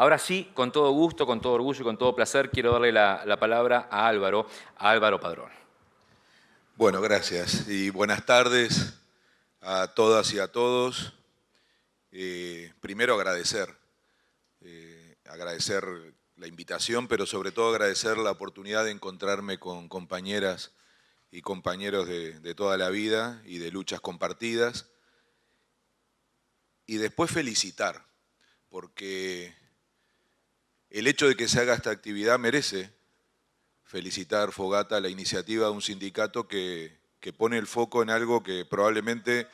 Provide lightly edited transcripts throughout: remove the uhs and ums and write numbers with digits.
Ahora sí, con todo gusto, con todo orgullo y con todo placer, quiero darle la palabra a Álvaro Padrón. Bueno, gracias y buenas tardes a todas y a todos. Primero agradecer la invitación, pero sobre todo agradecer la oportunidad de encontrarme con compañeras y compañeros de toda la vida y de luchas compartidas. Y después felicitar, porque el hecho de que se haga esta actividad merece felicitar, Fogata, la iniciativa de un sindicato que pone el foco en algo que probablemente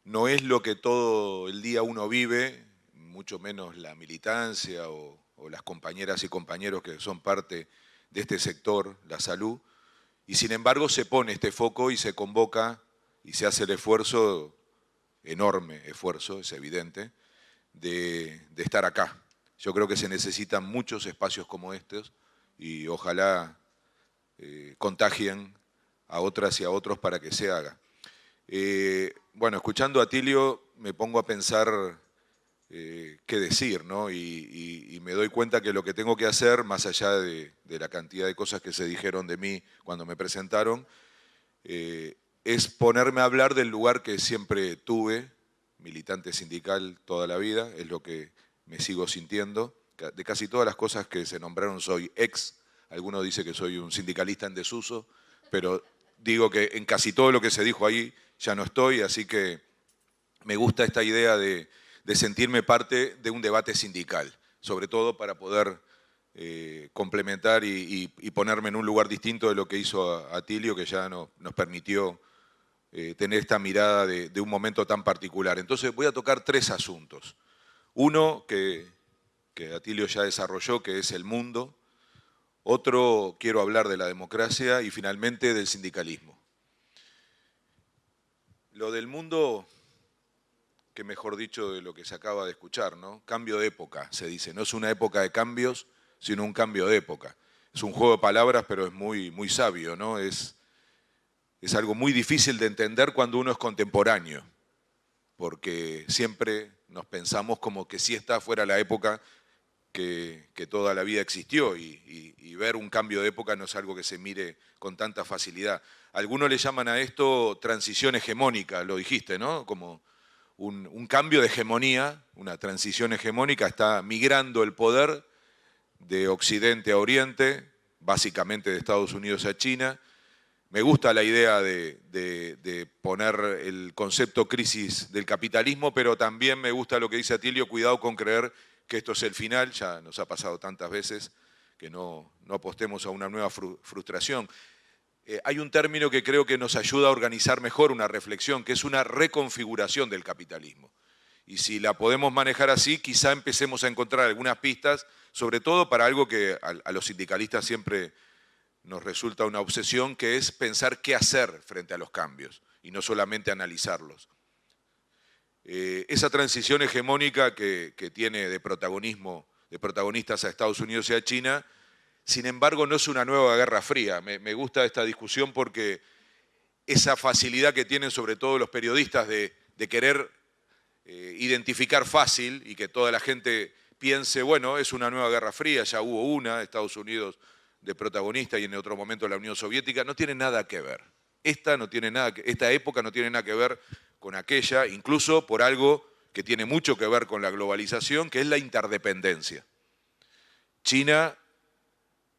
no es lo que todo el día uno vive, mucho menos la militancia o las compañeras y compañeros que son parte de este sector, la salud, y sin embargo se pone este foco y se convoca y se hace el esfuerzo, enorme esfuerzo, es evidente, de estar acá. Yo creo que se necesitan muchos espacios como estos y ojalá contagien a otras y a otros para que se haga. Bueno, escuchando a Atilio me pongo a pensar qué decir, ¿no? Y me doy cuenta que lo que tengo que hacer, más allá de la cantidad de cosas que se dijeron de mí cuando me presentaron, es ponerme a hablar del lugar que siempre tuve, militante sindical toda la vida, es lo que me sigo sintiendo. De casi todas las cosas que se nombraron soy ex, algunos dicen que soy un sindicalista en desuso, pero digo que en casi todo lo que se dijo ahí ya no estoy, así que me gusta esta idea de sentirme parte de un debate sindical, sobre todo para poder complementar y ponerme en un lugar distinto de lo que hizo Atilio, que ya nos permitió tener esta mirada de un momento tan particular. Entonces voy a tocar tres asuntos. Uno que Atilio ya desarrolló, que es el mundo. Otro, quiero hablar de la democracia y finalmente del sindicalismo. Lo del mundo, que mejor dicho de lo que se acaba de escuchar, ¿no? Cambio de época, se dice. No es una época de cambios, sino un cambio de época. Es un juego de palabras, pero es muy, muy sabio, ¿no? Es algo muy difícil de entender cuando uno es contemporáneo, porque siempre nos pensamos como que si esta fuera la época que toda la vida existió y ver un cambio de época no es algo que se mire con tanta facilidad. Algunos le llaman a esto transición hegemónica, lo dijiste, ¿no? Como un cambio de hegemonía, una transición hegemónica, está migrando el poder de Occidente a Oriente, básicamente de Estados Unidos a China. Me gusta la idea de poner el concepto crisis del capitalismo, pero también me gusta lo que dice Atilio, cuidado con creer que esto es el final, ya nos ha pasado tantas veces que no apostemos a una nueva frustración. Hay un término que creo que nos ayuda a organizar mejor una reflexión, que es una reconfiguración del capitalismo. Y si la podemos manejar así, quizá empecemos a encontrar algunas pistas, sobre todo para algo que a los sindicalistas siempre nos resulta una obsesión, que es pensar qué hacer frente a los cambios y no solamente analizarlos. Esa transición hegemónica que tiene de protagonistas a Estados Unidos y a China, sin embargo, no es una nueva guerra fría. Me gusta esta discusión porque esa facilidad que tienen sobre todo los periodistas de querer identificar fácil y que toda la gente piense, bueno, es una nueva guerra fría, ya hubo una, Estados Unidos de protagonista y en otro momento la Unión Soviética, no tiene nada que ver. Esta época no tiene nada que ver con aquella, incluso por algo que tiene mucho que ver con la globalización, que es la interdependencia. China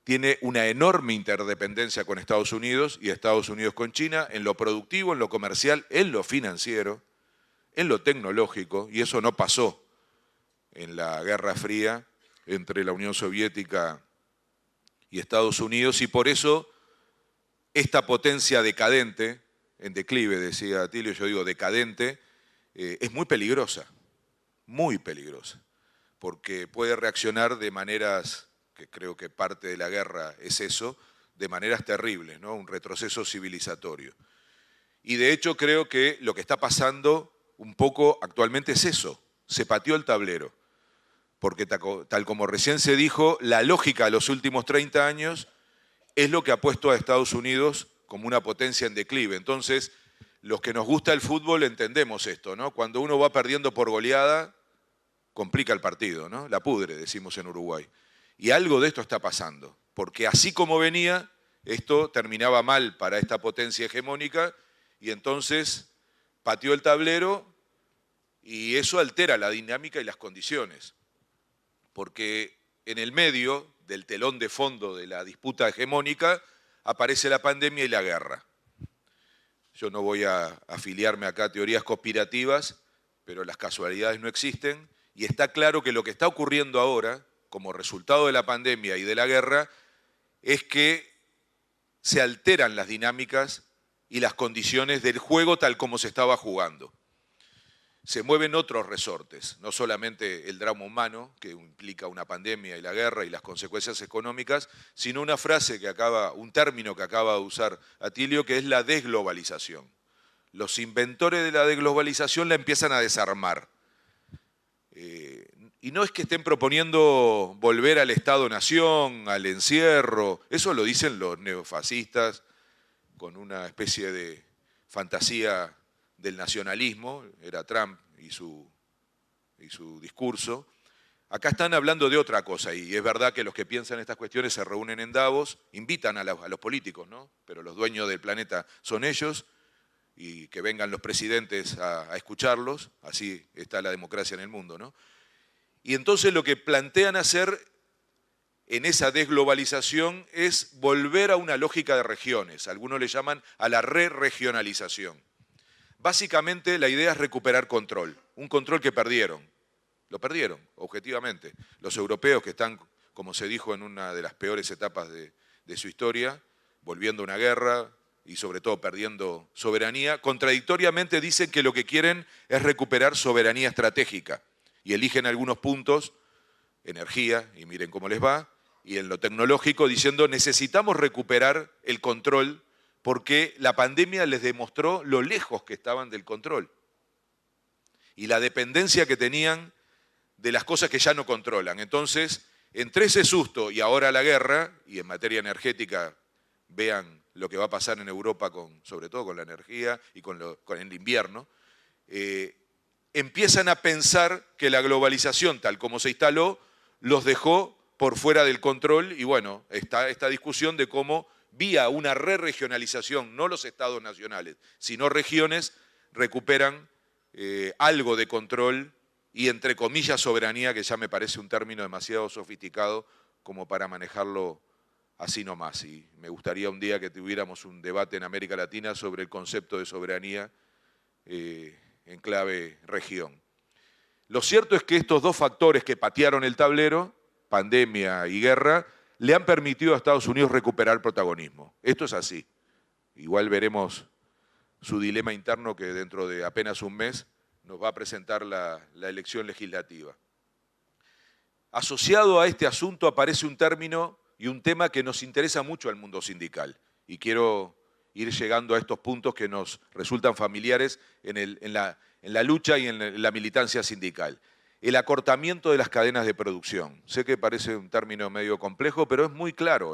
tiene una enorme interdependencia con Estados Unidos y Estados Unidos con China en lo productivo, en lo comercial, en lo financiero, en lo tecnológico, y eso no pasó en la Guerra Fría entre la Unión Soviética y Estados Unidos, y por eso esta potencia decadente, en declive, decía Atilio, yo digo decadente, es muy peligrosa, porque puede reaccionar de maneras, que creo que parte de la guerra es eso, de maneras terribles, ¿no? Un retroceso civilizatorio. Y de hecho creo que lo que está pasando un poco actualmente es eso, se pateó el tablero, porque tal como recién se dijo, la lógica de los últimos 30 años es lo que ha puesto a Estados Unidos como una potencia en declive. Entonces, los que nos gusta el fútbol entendemos esto, ¿no? Cuando uno va perdiendo por goleada, complica el partido, ¿no? La pudre, decimos en Uruguay. Y algo de esto está pasando, porque así como venía, esto terminaba mal para esta potencia hegemónica y entonces pateó el tablero y eso altera la dinámica y las condiciones. Porque en el medio del telón de fondo de la disputa hegemónica aparece la pandemia y la guerra. Yo no voy a afiliarme acá a teorías conspirativas, pero las casualidades no existen y está claro que lo que está ocurriendo ahora, como resultado de la pandemia y de la guerra, es que se alteran las dinámicas y las condiciones del juego tal como se estaba jugando. Se mueven otros resortes, no solamente el drama humano, que implica una pandemia y la guerra y las consecuencias económicas, sino un término que acaba de usar Atilio, que es la desglobalización. Los inventores de la desglobalización la empiezan a desarmar. Y no es que estén proponiendo volver al Estado-Nación, al encierro, eso lo dicen los neofascistas con una especie de fantasía del nacionalismo, era Trump y su discurso. Acá están hablando de otra cosa y es verdad que los que piensan estas cuestiones se reúnen en Davos, invitan a los políticos, ¿no? Pero los dueños del planeta son ellos y que vengan los presidentes a escucharlos, así está la democracia en el mundo, ¿no? Y entonces lo que plantean hacer en esa desglobalización es volver a una lógica de regiones, algunos le llaman a la re-regionalización. Básicamente la idea es recuperar control, un control que perdieron, lo perdieron objetivamente. Los europeos que están, como se dijo, en una de las peores etapas de su historia, volviendo a una guerra y sobre todo perdiendo soberanía, contradictoriamente dicen que lo que quieren es recuperar soberanía estratégica y eligen algunos puntos, energía, y miren cómo les va, y en lo tecnológico diciendo necesitamos recuperar el control porque la pandemia les demostró lo lejos que estaban del control y la dependencia que tenían de las cosas que ya no controlan. Entonces, entre ese susto y ahora la guerra, y en materia energética, vean lo que va a pasar en Europa, sobre todo con la energía y con el invierno, empiezan a pensar que la globalización, tal como se instaló, los dejó por fuera del control y bueno, está esta discusión de cómo vía una re-regionalización, no los estados nacionales, sino regiones, recuperan algo de control y entre comillas soberanía, que ya me parece un término demasiado sofisticado como para manejarlo así nomás. Y me gustaría un día que tuviéramos un debate en América Latina sobre el concepto de soberanía en clave región. Lo cierto es que estos dos factores que patearon el tablero, pandemia y guerra, le han permitido a Estados Unidos recuperar protagonismo. Esto es así. Igual veremos su dilema interno que dentro de apenas un mes nos va a presentar la elección legislativa. Asociado a este asunto aparece un término y un tema que nos interesa mucho al mundo sindical. Y quiero ir llegando a estos puntos que nos resultan familiares en la lucha y en la militancia sindical. El acortamiento de las cadenas de producción. Sé que parece un término medio complejo, pero es muy claro.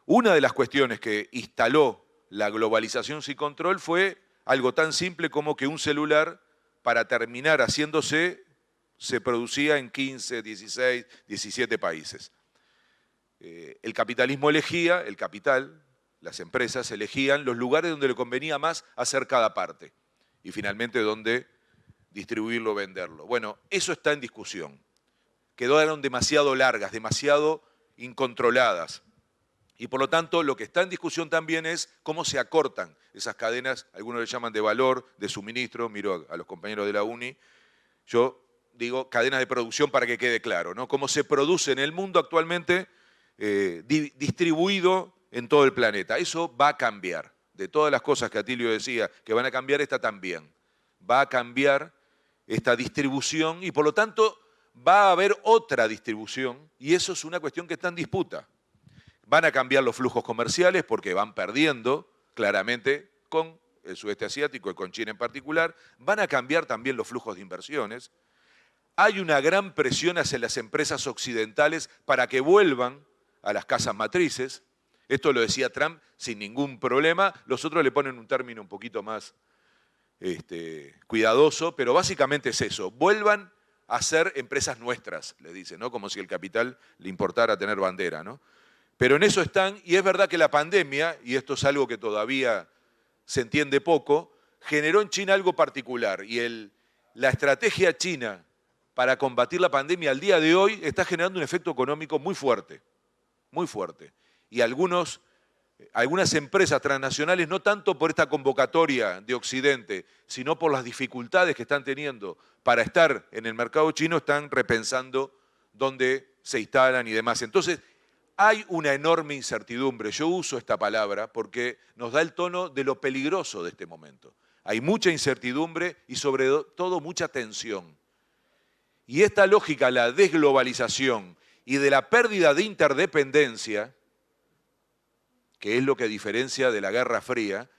Una de las cuestiones que instaló la globalización sin control fue algo tan simple como que un celular, para terminar haciéndose, se producía en 15, 16, 17 países. El capitalismo elegía, el capital, las empresas elegían los lugares donde le convenía más hacer cada parte y finalmente donde distribuirlo o venderlo. Bueno, eso está en discusión. Quedaron demasiado largas, demasiado incontroladas. Y por lo tanto, lo que está en discusión también es cómo se acortan esas cadenas, algunos le llaman de valor, de suministro, miro a los compañeros de la UNI, yo digo cadenas de producción para que quede claro, ¿no? Cómo se produce en el mundo actualmente distribuido en todo el planeta. Eso va a cambiar. De todas las cosas que Atilio decía que van a cambiar, esta también. Va a cambiar esta distribución y por lo tanto va a haber otra distribución y eso es una cuestión que está en disputa. Van a cambiar los flujos comerciales porque van perdiendo claramente con el sudeste asiático y con China en particular. Van a cambiar también los flujos de inversiones. Hay una gran presión hacia las empresas occidentales para que vuelvan a las casas matrices. Esto lo decía Trump sin ningún problema. Los otros le ponen un término un poquito más cuidadoso, pero básicamente es eso. Vuelvan a ser empresas nuestras, le dicen, ¿no? Como si el capital le importara tener bandera, ¿no? Pero en eso están, y es verdad que la pandemia, y esto es algo que todavía se entiende poco, generó en China algo particular, y la estrategia china para combatir la pandemia al día de hoy está generando un efecto económico muy fuerte, muy fuerte. Y algunas empresas transnacionales, no tanto por esta convocatoria de Occidente, sino por las dificultades que están teniendo para estar en el mercado chino, están repensando dónde se instalan y demás. Entonces, hay una enorme incertidumbre. Yo uso esta palabra porque nos da el tono de lo peligroso de este momento. Hay mucha incertidumbre y sobre todo mucha tensión. Y esta lógica, la desglobalización y de la pérdida de interdependencia, que es lo que diferencia de la Guerra Fría,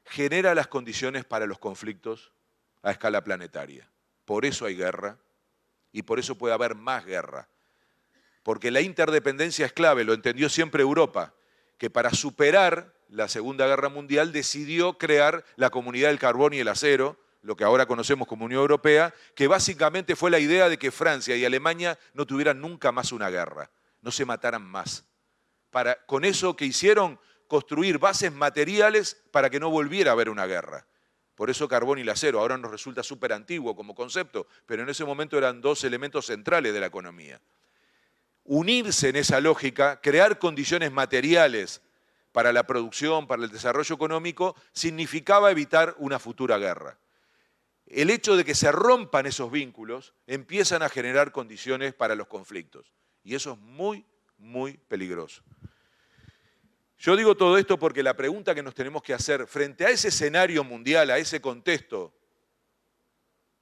genera las condiciones para los conflictos a escala planetaria. Por eso hay guerra y por eso puede haber más guerra. Porque la interdependencia es clave, lo entendió siempre Europa, que para superar la Segunda Guerra Mundial decidió crear la Comunidad del Carbón y el Acero, lo que ahora conocemos como Unión Europea, que básicamente fue la idea de que Francia y Alemania no tuvieran nunca más una guerra, no se mataran más. Con eso que hicieron, construir bases materiales para que no volviera a haber una guerra. Por eso carbón y el acero, ahora nos resulta súper antiguo como concepto, pero en ese momento eran dos elementos centrales de la economía. Unirse en esa lógica, crear condiciones materiales para la producción, para el desarrollo económico, significaba evitar una futura guerra. El hecho de que se rompan esos vínculos empiezan a generar condiciones para los conflictos. Y eso es muy, muy peligroso. Yo digo todo esto porque la pregunta que nos tenemos que hacer frente a ese escenario mundial, a ese contexto,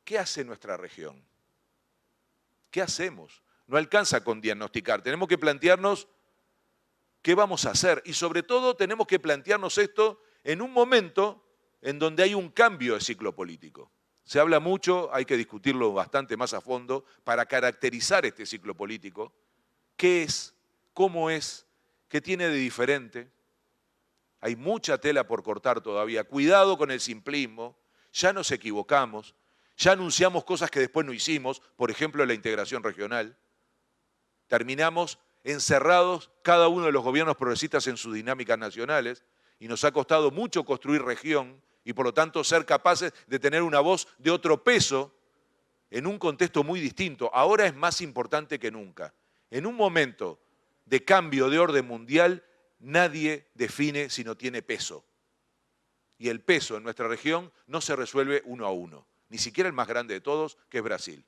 ¿qué hace nuestra región? ¿Qué hacemos? No alcanza con diagnosticar, tenemos que plantearnos qué vamos a hacer y sobre todo tenemos que plantearnos esto en un momento en donde hay un cambio de ciclo político. Se habla mucho, hay que discutirlo bastante más a fondo para caracterizar este ciclo político. ¿Qué es? ¿Cómo es? ¿Qué tiene de diferente? Hay mucha tela por cortar todavía. Cuidado con el simplismo, ya nos equivocamos, ya anunciamos cosas que después no hicimos, por ejemplo la integración regional. Terminamos encerrados cada uno de los gobiernos progresistas en sus dinámicas nacionales y nos ha costado mucho construir región y por lo tanto ser capaces de tener una voz de otro peso en un contexto muy distinto. Ahora es más importante que nunca. En un momento de cambio de orden mundial, nadie define si no tiene peso. Y el peso en nuestra región no se resuelve uno a uno, ni siquiera el más grande de todos, que es Brasil.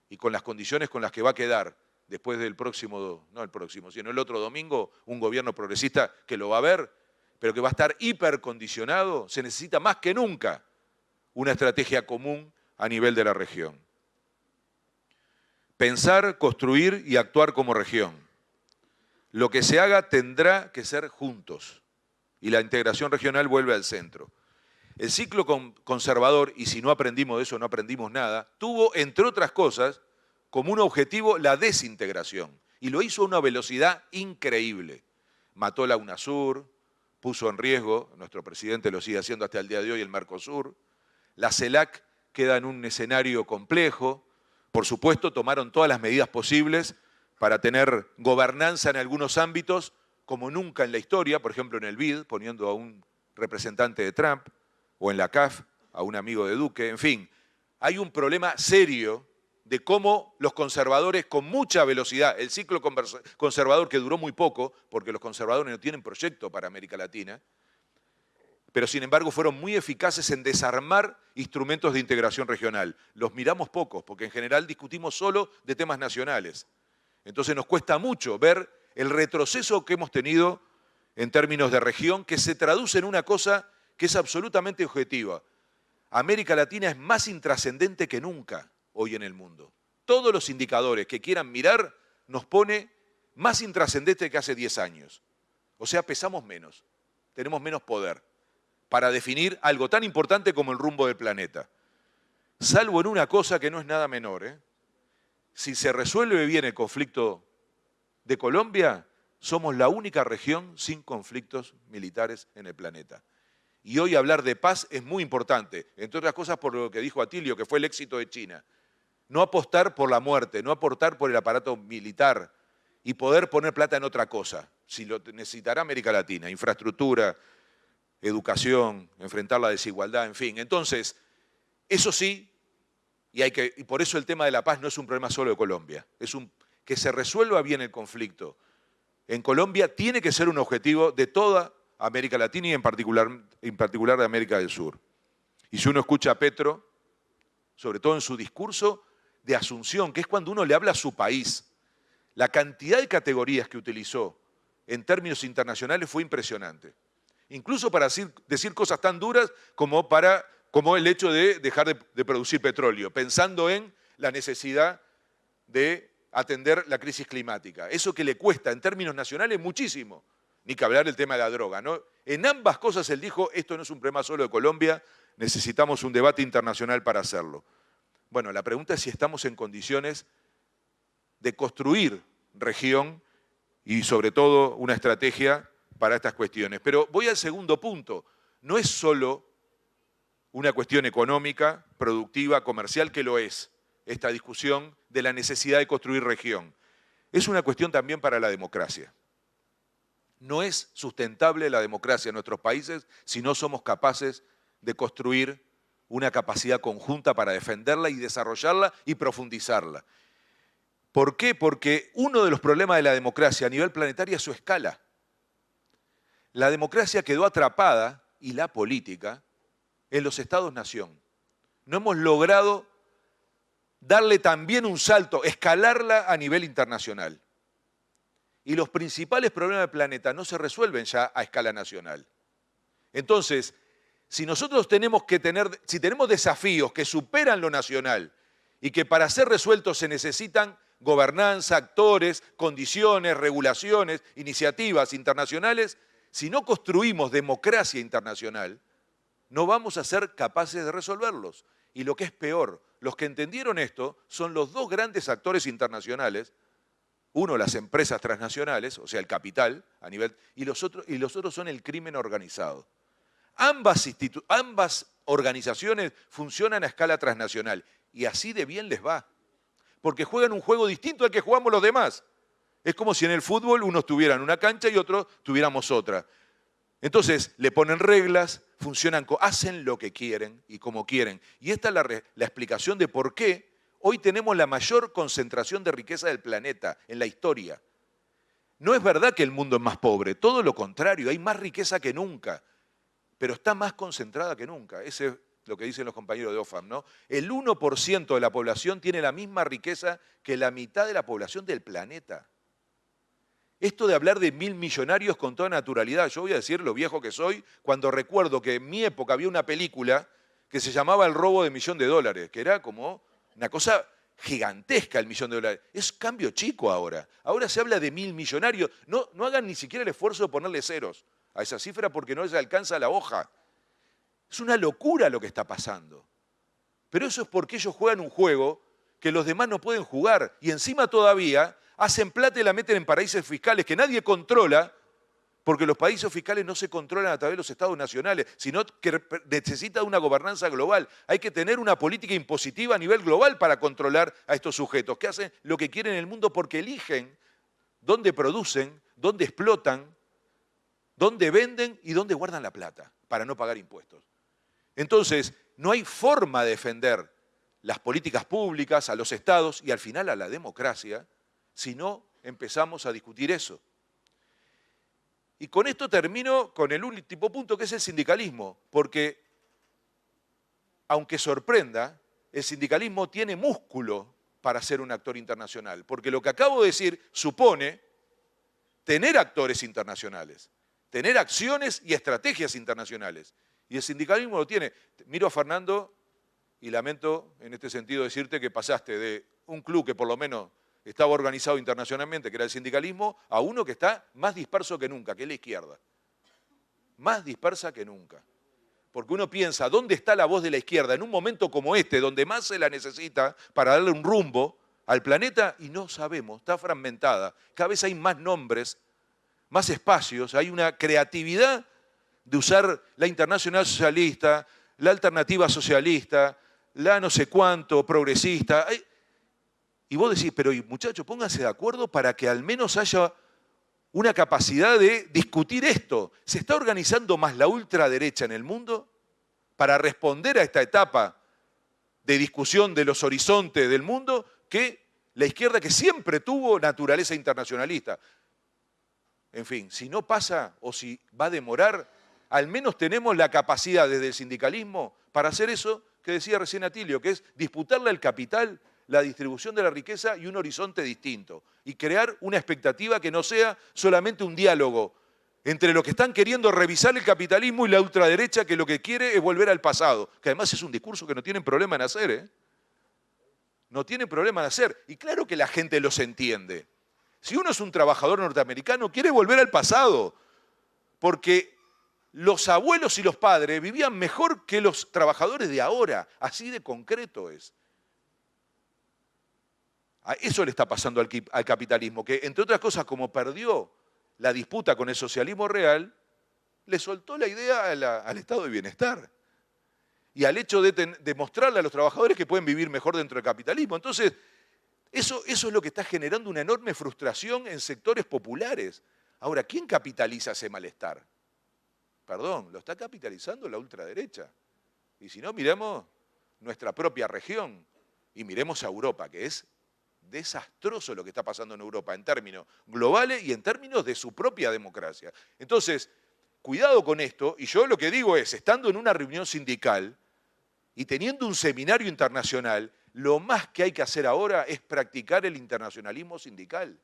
Y con las condiciones con las que va a quedar después del próximo, no el próximo, sino el otro domingo, un gobierno progresista que lo va a ver, pero que va a estar hipercondicionado, se necesita más que nunca una estrategia común a nivel de la región. Pensar, construir y actuar como región. Lo que se haga tendrá que ser juntos y la integración regional vuelve al centro. El ciclo conservador, y si no aprendimos de eso no aprendimos nada, tuvo, entre otras cosas, como un objetivo la desintegración y lo hizo a una velocidad increíble. Mató la UNASUR, puso en riesgo, nuestro presidente lo sigue haciendo hasta el día de hoy, el Mercosur. La CELAC queda en un escenario complejo. Por supuesto, tomaron todas las medidas posibles para tener gobernanza en algunos ámbitos, como nunca en la historia, por ejemplo en el BID, poniendo a un representante de Trump, o en la CAF, a un amigo de Duque, en fin. Hay un problema serio de cómo los conservadores con mucha velocidad, el ciclo conservador que duró muy poco, porque los conservadores no tienen proyecto para América Latina, pero sin embargo fueron muy eficaces en desarmar instrumentos de integración regional. Los miramos pocos, porque en general discutimos solo de temas nacionales. Entonces nos cuesta mucho ver el retroceso que hemos tenido en términos de región, que se traduce en una cosa que es absolutamente objetiva. América Latina es más intrascendente que nunca hoy en el mundo. Todos los indicadores que quieran mirar nos pone más intrascendente que hace 10 años. O sea, pesamos menos, tenemos menos poder para definir algo tan importante como el rumbo del planeta. Salvo en una cosa que no es nada menor. Si se resuelve bien el conflicto de Colombia, somos la única región sin conflictos militares en el planeta. Y hoy hablar de paz es muy importante, entre otras cosas por lo que dijo Atilio, que fue el éxito de China. no apostar por la muerte, no apostar por el aparato militar y poder poner plata en otra cosa. Si lo necesitará América Latina, infraestructura, educación, enfrentar la desigualdad, en fin. Entonces, eso sí, y por eso el tema de la paz no es un problema solo de Colombia, que se resuelva bien el conflicto en Colombia tiene que ser un objetivo de toda América Latina y en particular de América del Sur. Y si uno escucha a Petro, sobre todo en su discurso de Asunción, que es cuando uno le habla a su país, la cantidad de categorías que utilizó en términos internacionales fue impresionante. Incluso para decir cosas tan duras como el hecho de dejar de producir petróleo, pensando en la necesidad de atender la crisis climática. Eso que le cuesta en términos nacionales muchísimo, ni que hablar del tema de la droga, ¿no? En ambas cosas él dijo, esto no es un problema solo de Colombia, necesitamos un debate internacional para hacerlo. Bueno, la pregunta es si estamos en condiciones de construir región y sobre todo una estrategia para estas cuestiones. Pero voy al segundo punto. No es solo una cuestión económica, productiva, comercial, que lo es, esta discusión de la necesidad de construir región. Es una cuestión también para la democracia. No es sustentable la democracia en nuestros países si no somos capaces de construir una capacidad conjunta para defenderla y desarrollarla y profundizarla. ¿Por qué? Porque uno de los problemas de la democracia a nivel planetario es su escala. La democracia quedó atrapada, y la política, en los estados-nación. No hemos logrado darle también un salto, escalarla a nivel internacional. Y los principales problemas del planeta no se resuelven ya a escala nacional. Entonces, si nosotros si tenemos desafíos que superan lo nacional y que para ser resueltos se necesitan gobernanza, actores, condiciones, regulaciones, iniciativas internacionales, si no construimos democracia internacional, no vamos a ser capaces de resolverlos. Y lo que es peor, los que entendieron esto son los dos grandes actores internacionales, uno las empresas transnacionales, o sea el capital a nivel, y los otros son el crimen organizado. Ambas organizaciones funcionan a escala transnacional y así de bien les va, porque juegan un juego distinto al que jugamos los demás. Es como si en el fútbol unos tuvieran una cancha y otros tuviéramos otra. Entonces le ponen reglas, hacen lo que quieren y como quieren. Y esta es la explicación de por qué hoy tenemos la mayor concentración de riqueza del planeta en la historia. No es verdad que el mundo es más pobre, todo lo contrario, hay más riqueza que nunca, pero está más concentrada que nunca. Ese es lo que dicen los compañeros de Oxfam, ¿no? El 1% de la población tiene la misma riqueza que la mitad de la población del planeta. Esto de hablar de 1000 millonarios con toda naturalidad, yo voy a decir lo viejo que soy, cuando recuerdo que en mi época había una película que se llamaba El robo de $1.000.000, que era como una cosa gigantesca el $1.000.000. Es cambio chico ahora. Ahora se habla de 1000 millonarios. No hagan ni siquiera el esfuerzo de ponerle ceros a esa cifra porque no les alcanza la hoja. Es una locura lo que está pasando. Pero eso es porque ellos juegan un juego que los demás no pueden jugar. Y encima todavía hacen plata y la meten en paraísos fiscales que nadie controla, porque los paraísos fiscales no se controlan a través de los estados nacionales, sino que necesita una gobernanza global. Hay que tener una política impositiva a nivel global para controlar a estos sujetos, que hacen lo que quieren en el mundo porque eligen dónde producen, dónde explotan, dónde venden y dónde guardan la plata para no pagar impuestos. Entonces, no hay forma de defender las políticas públicas, a los estados y al final a la democracia, si no empezamos a discutir eso. Y con esto termino con el último punto, que es el sindicalismo, porque, aunque sorprenda, el sindicalismo tiene músculo para ser un actor internacional, porque lo que acabo de decir supone tener actores internacionales, tener acciones y estrategias internacionales. Y el sindicalismo lo tiene. Miro a Fernando y lamento en este sentido decirte que pasaste de un club que por lo menos estaba organizado internacionalmente, que era el sindicalismo, a uno que está más disperso que nunca, que es la izquierda. Más dispersa que nunca. Porque uno piensa, ¿dónde está la voz de la izquierda en un momento como este, donde más se la necesita para darle un rumbo al planeta? Y no sabemos, está fragmentada. Cada vez hay más nombres, más espacios, hay una creatividad de usar la Internacional Socialista, la Alternativa Socialista, la no sé cuánto, progresista. Y vos decís, pero muchachos, pónganse de acuerdo para que al menos haya una capacidad de discutir esto. ¿Se está organizando más la ultraderecha en el mundo para responder a esta etapa de discusión de los horizontes del mundo que la izquierda, que siempre tuvo naturaleza internacionalista? En fin, si no pasa o si va a demorar, al menos tenemos la capacidad desde el sindicalismo para hacer eso que decía recién Atilio, que es disputarle al capital la distribución de la riqueza y un horizonte distinto, y crear una expectativa que no sea solamente un diálogo entre los que están queriendo revisar el capitalismo y la ultraderecha, que lo que quiere es volver al pasado, que además es un discurso que no tienen problema en hacer, ¿eh? No tienen problema en hacer, y claro que la gente los entiende. Si uno es un trabajador norteamericano, quiere volver al pasado, porque los abuelos y los padres vivían mejor que los trabajadores de ahora, así de concreto es. A eso le está pasando al capitalismo, que entre otras cosas, como perdió la disputa con el socialismo real, le soltó la idea al estado de bienestar y al hecho de mostrarle a los trabajadores que pueden vivir mejor dentro del capitalismo. Entonces, eso es lo que está generando una enorme frustración en sectores populares. Ahora, ¿quién capitaliza ese malestar? Perdón, lo está capitalizando la ultraderecha. Y si no, miremos nuestra propia región y miremos a Europa, que es desastroso lo que está pasando en Europa en términos globales y en términos de su propia democracia. Entonces, cuidado con esto, y yo lo que digo es, estando en una reunión sindical y teniendo un seminario internacional, lo más que hay que hacer ahora es practicar el internacionalismo sindical.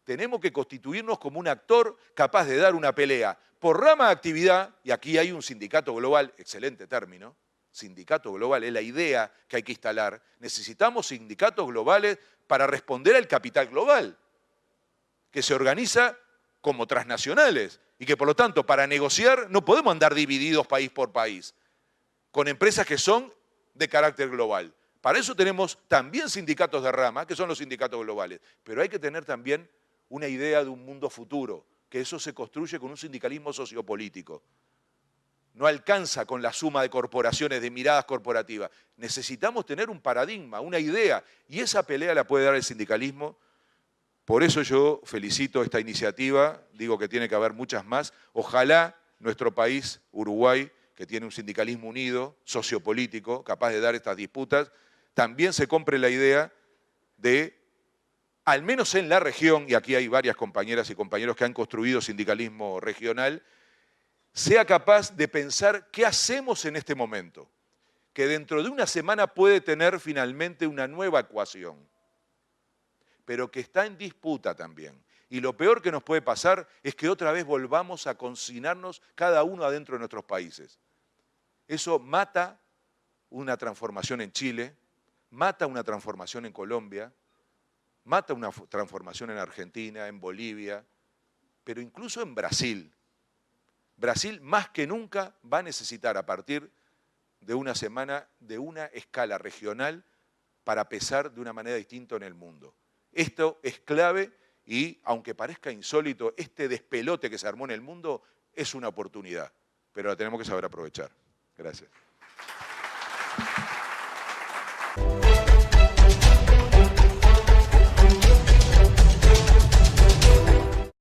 Tenemos que constituirnos como un actor capaz de dar una pelea por rama de actividad, y aquí hay un sindicato global, excelente término, sindicato global es la idea que hay que instalar. Necesitamos sindicatos globales para responder al capital global, que se organiza como transnacionales y que por lo tanto para negociar no podemos andar divididos país por país, con empresas que son de carácter global. Para eso tenemos también sindicatos de rama, que son los sindicatos globales, pero hay que tener también una idea de un mundo futuro, que eso se construye con un sindicalismo sociopolítico. No alcanza con la suma de corporaciones, de miradas corporativas. Necesitamos tener un paradigma, una idea, y esa pelea la puede dar el sindicalismo. Por eso yo felicito esta iniciativa, digo que tiene que haber muchas más. Ojalá nuestro país, Uruguay, que tiene un sindicalismo unido, sociopolítico, capaz de dar estas disputas, también se compre la idea de, al menos en la región, y aquí hay varias compañeras y compañeros que han construido sindicalismo regional, sea capaz de pensar qué hacemos en este momento, que dentro de una semana puede tener finalmente una nueva ecuación, pero que está en disputa también. Y lo peor que nos puede pasar es que otra vez volvamos a consignarnos cada uno adentro de nuestros países. Eso mata una transformación en Chile, mata una transformación en Colombia, mata una transformación en Argentina, en Bolivia, pero incluso en Brasil. Brasil más que nunca va a necesitar a partir de una semana de una escala regional para pesar de una manera distinta en el mundo. Esto es clave y, aunque parezca insólito, este despelote que se armó en el mundo es una oportunidad, pero la tenemos que saber aprovechar. Gracias.